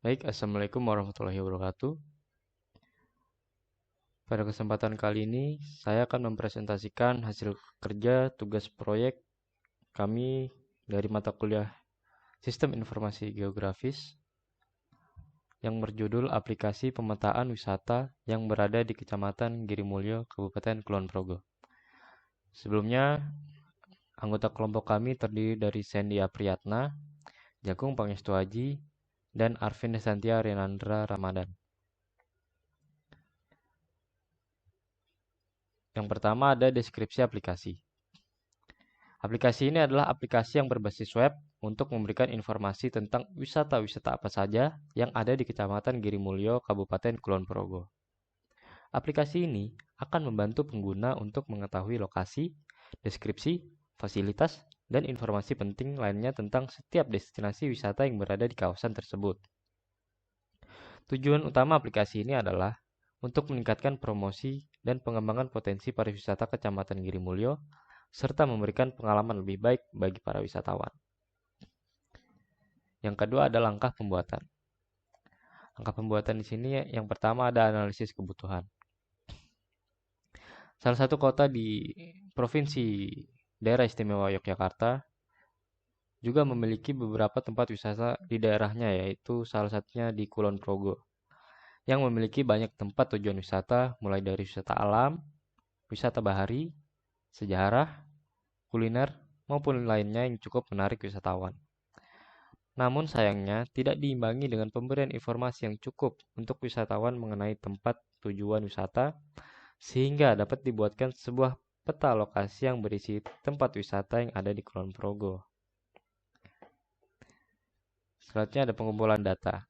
Baik, Assalamualaikum warahmatullahi wabarakatuh. Pada kesempatan kali ini, saya akan mempresentasikan hasil kerja tugas proyek kami dari mata kuliah Sistem Informasi Geografis yang berjudul Aplikasi Pemetaan Wisata yang berada di Kecamatan Girimulyo, Kabupaten Kulon Progo. Sebelumnya, anggota kelompok kami terdiri dari Sandy Apriyatna, Jagung Pangestu Aji, dan Arvin Desantia Renandra Ramadan. Yang pertama ada deskripsi aplikasi. Aplikasi ini adalah aplikasi yang berbasis web untuk memberikan informasi tentang wisata-wisata apa saja yang ada di Kecamatan Girimulyo, Kabupaten Kulon Progo. Aplikasi ini akan membantu pengguna untuk mengetahui lokasi, deskripsi, fasilitas, dan informasi penting lainnya tentang setiap destinasi wisata yang berada di kawasan tersebut. Tujuan utama aplikasi ini adalah untuk meningkatkan promosi dan pengembangan potensi pariwisata Kecamatan Girimulyo serta memberikan pengalaman lebih baik bagi para wisatawan. Yang kedua ada langkah pembuatan. Langkah pembuatan di sini yang pertama ada analisis kebutuhan. Salah satu kota di Provinsi Daerah Istimewa Yogyakarta juga memiliki beberapa tempat wisata di daerahnya, yaitu salah satunya di Kulon Progo, yang memiliki banyak tempat tujuan wisata mulai dari wisata alam, wisata bahari, sejarah, kuliner, maupun lainnya yang cukup menarik wisatawan. Namun sayangnya tidak diimbangi dengan pemberian informasi yang cukup untuk wisatawan mengenai tempat tujuan wisata sehingga dapat dibuatkan sebuah peta lokasi yang berisi tempat wisata yang ada di Kulon Progo. Selanjutnya ada pengumpulan data.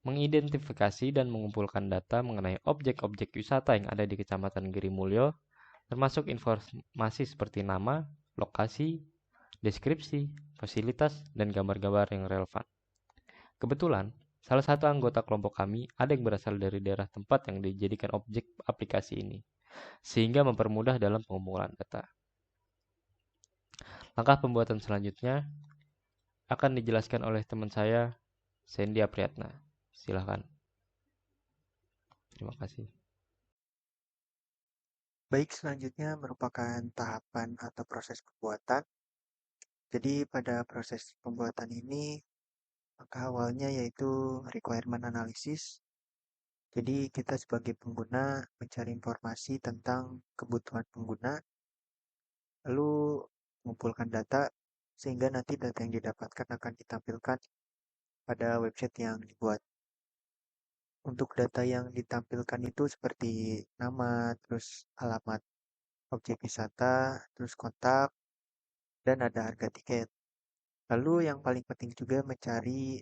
Mengidentifikasi dan mengumpulkan data mengenai objek-objek wisata yang ada di Kecamatan Girimulyo, termasuk informasi seperti nama, lokasi, deskripsi, fasilitas, dan gambar-gambar yang relevan. Kebetulan, salah satu anggota kelompok kami ada yang berasal dari daerah tempat yang dijadikan objek aplikasi ini, sehingga mempermudah dalam pengumpulan data. Langkah pembuatan selanjutnya akan dijelaskan oleh teman saya, Sandy Apriyatna. Silahkan. Terima kasih. Baik, selanjutnya merupakan tahapan atau proses pembuatan. Jadi pada proses pembuatan ini, maka awalnya yaitu requirement analysis. Jadi kita sebagai pengguna mencari informasi tentang kebutuhan pengguna, lalu mengumpulkan data, sehingga nanti data yang didapatkan akan ditampilkan pada website yang dibuat. Untuk data yang ditampilkan itu seperti nama, terus alamat objek wisata, terus kontak, dan ada harga tiket. Lalu yang paling penting juga mencari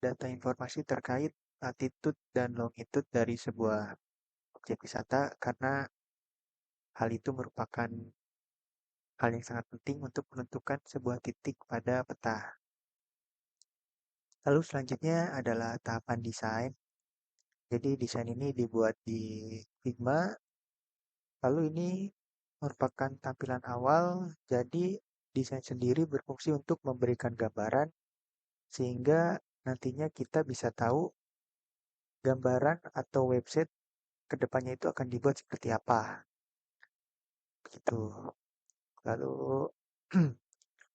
data informasi terkait latitude dan longitude dari sebuah objek wisata karena hal itu merupakan hal yang sangat penting untuk menentukan sebuah titik pada peta. Lalu selanjutnya adalah tahapan desain. Jadi desain ini dibuat di Figma. Lalu ini merupakan tampilan awal. Jadi desain sendiri berfungsi untuk memberikan gambaran sehingga nantinya kita bisa tahu gambaran atau website kedepannya itu akan dibuat seperti apa. Begitu. Lalu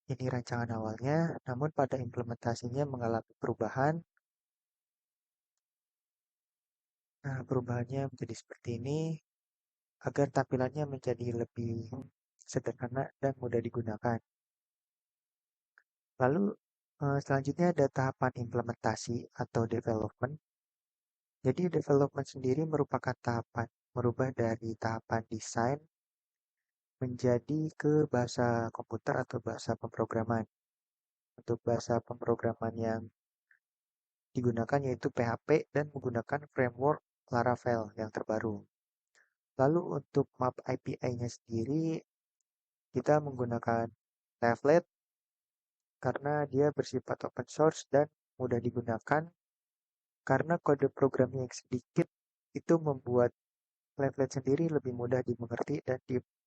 ini rancangan awalnya, namun pada implementasinya mengalami perubahan. Nah, perubahannya menjadi seperti ini agar tampilannya menjadi lebih sederhana dan mudah digunakan. Lalu selanjutnya ada tahapan implementasi atau development. Jadi development sendiri merupakan tahapan merubah dari tahapan desain menjadi ke bahasa komputer atau bahasa pemrograman. Untuk bahasa pemrograman yang digunakan yaitu PHP dan menggunakan framework Laravel yang terbaru. Lalu untuk map API-nya sendiri, kita menggunakan Leaflet karena dia bersifat open source dan mudah digunakan. Karena kode programnya yang sedikit, itu membuat Leaflet sendiri lebih mudah dimengerti dan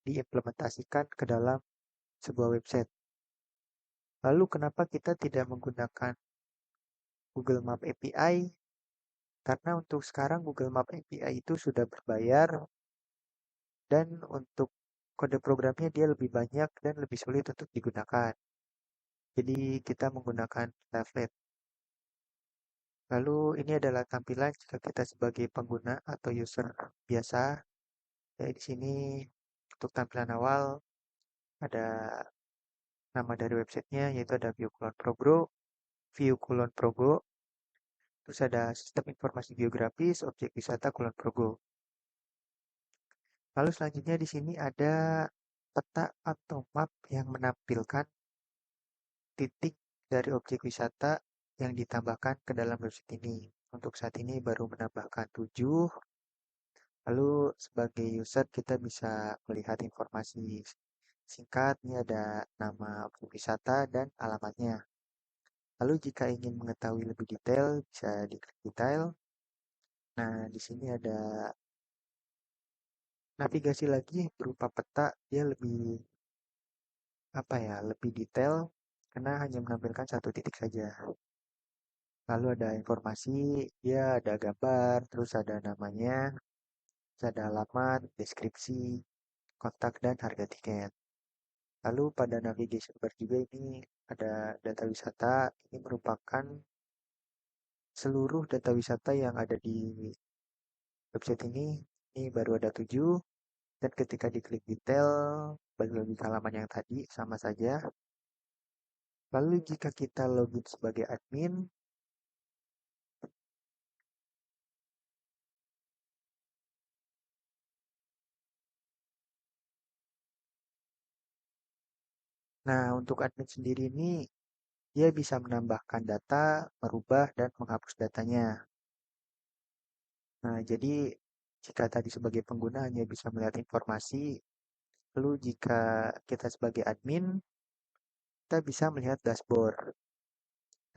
diimplementasikan ke dalam sebuah website. Lalu kenapa kita tidak menggunakan Google Map API, karena untuk sekarang Google Map API itu sudah berbayar dan untuk kode programnya dia lebih banyak dan lebih sulit untuk digunakan. Jadi kita menggunakan Leaflet. Lalu ini adalah tampilan jika kita sebagai pengguna atau user biasa. Ya, di sini untuk tampilan awal ada nama dari websitenya yaitu ada View Kulon Progo, terus ada sistem informasi geografis, objek wisata Kulon Progo. Lalu selanjutnya di sini ada peta atau map yang menampilkan titik dari objek wisata yang ditambahkan ke dalam website ini. Untuk saat ini baru menambahkan 7. Lalu sebagai user kita bisa melihat informasi singkat, ini ada nama objek wisata dan alamatnya. Lalu jika ingin mengetahui lebih detail, bisa diklik detail. Nah, di sini ada navigasi lagi berupa peta, dia lebih apa ya, lebih detail karena hanya menampilkan satu titik saja. Lalu ada informasi, dia ada gambar, terus ada namanya, terus ada alamat, deskripsi, kontak, dan harga tiket. Lalu pada navigation bar juga ini ada data wisata, ini merupakan seluruh data wisata yang ada di website ini baru ada 7, dan ketika diklik detail, balik lagi ke halaman yang tadi, sama saja. Lalu jika kita login sebagai admin, nah untuk admin sendiri ini, dia bisa menambahkan data, merubah, dan menghapus datanya. Nah, jadi jika tadi sebagai pengguna hanya bisa melihat informasi, lalu jika kita sebagai admin, kita bisa melihat dashboard.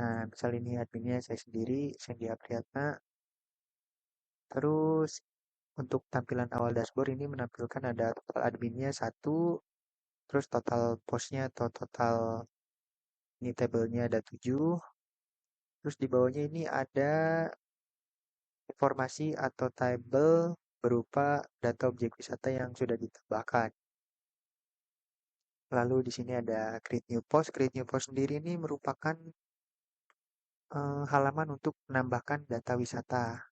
Nah, misal ini adminnya saya sendiri, Sandy Apriyatna. Terus untuk tampilan awal dashboard ini menampilkan ada total adminnya 1, terus total postnya atau total ini tabelnya ada 7, terus di bawahnya ini ada informasi atau tabel berupa data objek wisata yang sudah ditambahkan. Lalu di sini ada create new post. Create new post sendiri ini merupakan halaman untuk menambahkan data wisata.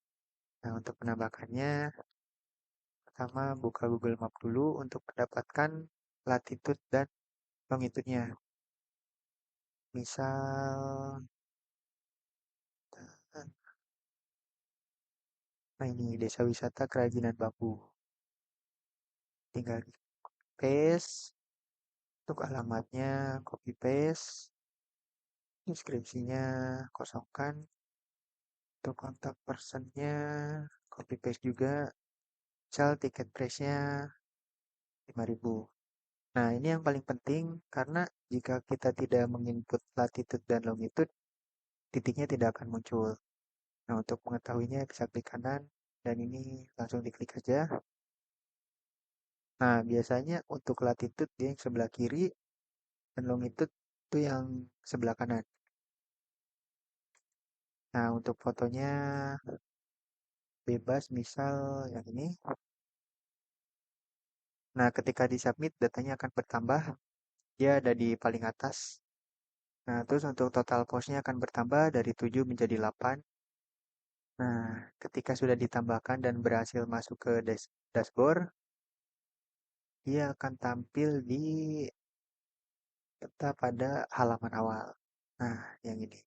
Nah, untuk menambahkannya, pertama buka Google Map dulu untuk mendapatkan latitude dan longitude-nya. Misal, nah ini desa wisata kerajinan bambu. Tinggal paste, untuk alamatnya copy paste, deskripsinya kosongkan, untuk kontak personnya copy paste juga, misal tiket price-nya 5.000. Nah, ini yang paling penting karena jika kita tidak menginput latitude dan longitude, titiknya tidak akan muncul. Nah, untuk mengetahuinya bisa klik kanan dan ini langsung diklik saja. Nah, biasanya untuk latitude dia yang sebelah kiri dan longitude itu yang sebelah kanan. Nah, untuk fotonya bebas misal yang ini. Nah, ketika di-submit datanya akan bertambah. Dia ada di paling atas. Nah, terus untuk total cost-nya akan bertambah dari 7 menjadi 8. Nah, ketika sudah ditambahkan dan berhasil masuk ke dashboard, dia akan tampil di peta pada halaman awal. Nah, yang ini.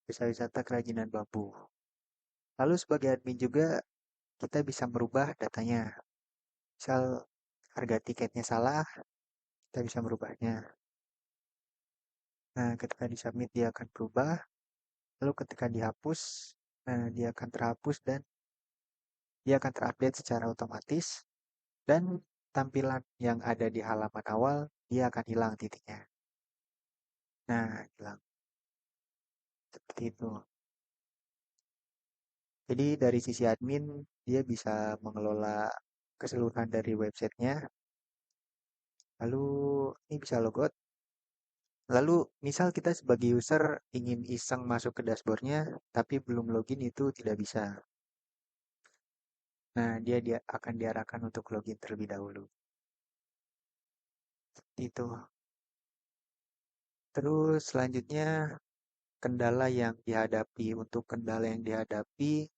Desa wisata kerajinan bambu. Lalu sebagai admin juga, kita bisa merubah datanya. Misal harga tiketnya salah, kita bisa merubahnya. Nah, ketika di-submit dia akan berubah. Lalu ketika dihapus, nah dia akan terhapus dan dia akan terupdate secara otomatis. Dan tampilan yang ada di halaman awal, dia akan hilang titiknya. Nah, hilang. Seperti itu. Jadi dari sisi admin, dia bisa mengelola keseluruhan dari websitenya. Lalu ini bisa logout. Lalu, misal kita sebagai user ingin iseng masuk ke dashboardnya, tapi belum login itu tidak bisa. Nah, dia akan diarahkan untuk login terlebih dahulu. Itu. Terus selanjutnya kendala yang dihadapi. Untuk kendala yang dihadapi,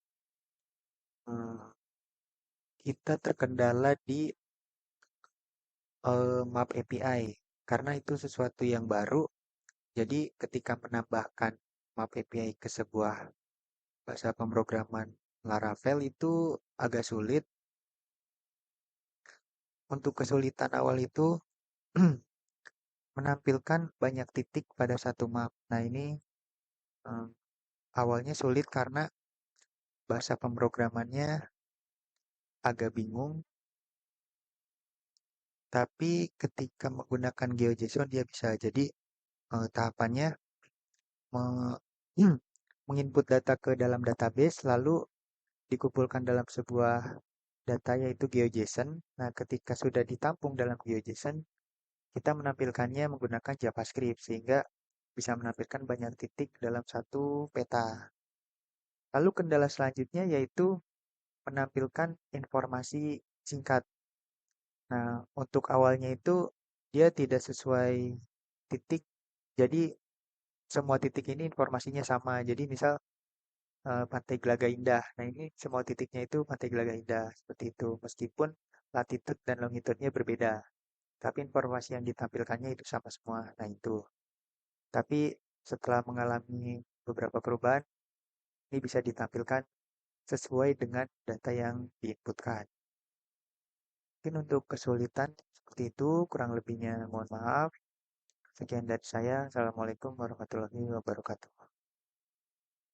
eh, kita terkendala di Map API. Karena itu sesuatu yang baru, jadi ketika menambahkan Map API ke sebuah bahasa pemrograman Laravel itu agak sulit. Untuk kesulitan awal itu menampilkan banyak titik pada satu map. Nah, ini eh, awalnya sulit karena bahasa pemrogramannya agak bingung, tapi ketika menggunakan GeoJSON dia bisa. Jadi tahapannya me- menginput data ke dalam database, lalu dikumpulkan dalam sebuah data yaitu GeoJSON. Nah, ketika sudah ditampung dalam GeoJSON, kita menampilkannya menggunakan JavaScript sehingga bisa menampilkan banyak titik dalam satu peta. Lalu kendala selanjutnya yaitu menampilkan informasi singkat. Nah, untuk awalnya itu dia tidak sesuai titik, jadi semua titik ini informasinya sama. Jadi misal Pantai Glaga Indah. Nah, ini semua titiknya itu Pantai Glaga Indah, seperti itu. Meskipun latitude dan longitude-nya berbeda, tapi informasi yang ditampilkannya itu sama semua. Nah, itu. Tapi setelah mengalami beberapa perubahan, ini bisa ditampilkan sesuai dengan data yang diinputkan. Mungkin untuk kesulitan seperti itu, kurang lebihnya mohon maaf. Sekian dari saya. Assalamualaikum warahmatullahi wabarakatuh.